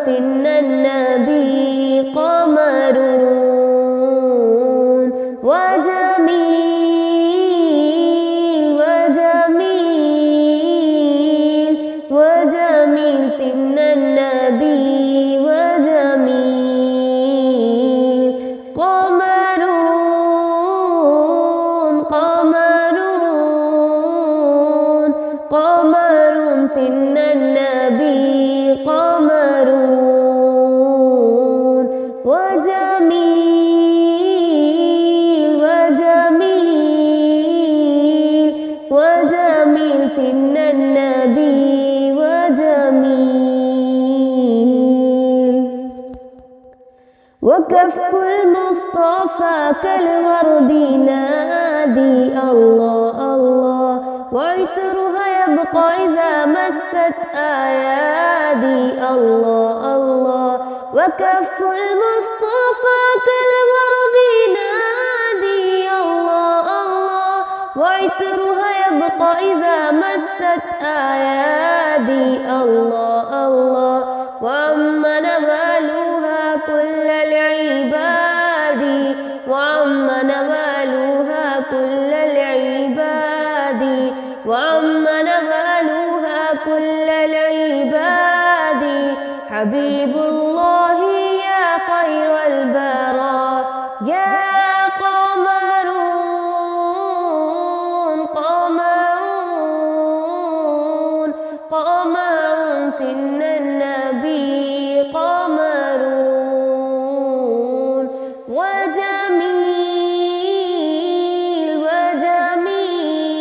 سن النبي قمر وجميل وجميل وجميل سن النبي وجميل قمر قمر قمر سن النبي قمر وجميل وجميل وجميل سن النبي وجميل وكف المصطفى كالورد نادي الله الله وعطرها يبقى إذا مست أيادي الله الله وكف المصطفى كالورد نادي الله الله وعطرها يبقى إذا مست أيادي الله الله وعم نوالها كل العباد وعم نوالها كل العباد وعم نوالها كل العباد حبيب الله يا خير البرايا يا قمر قمر قمر سن النبي قمر وجميل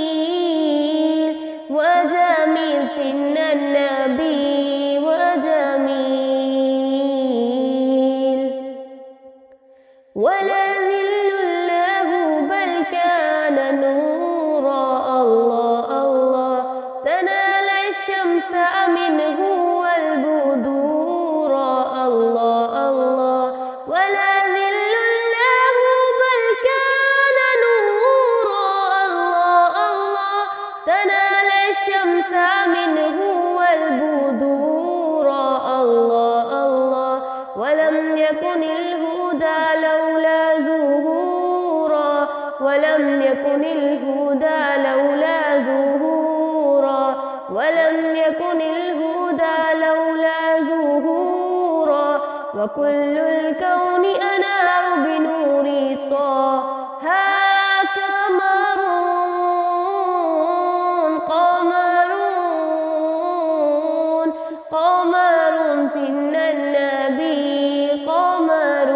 وجميل وجميل سن النبي وجميل ولا ذل له بل كان نورا الله الله تنال الشمس منه والبدور الله الله ولا ذل له بل كان نورا الله الله تنال الشمس منه والبدور الله الله ولم يكن الهدى لولا زهورا ولم يكن الهدى لولا زهورا ولم يكن الهدى لولا زهورا وكل الكون أنار بنور طه قمر قمر قمر سن النبي قمر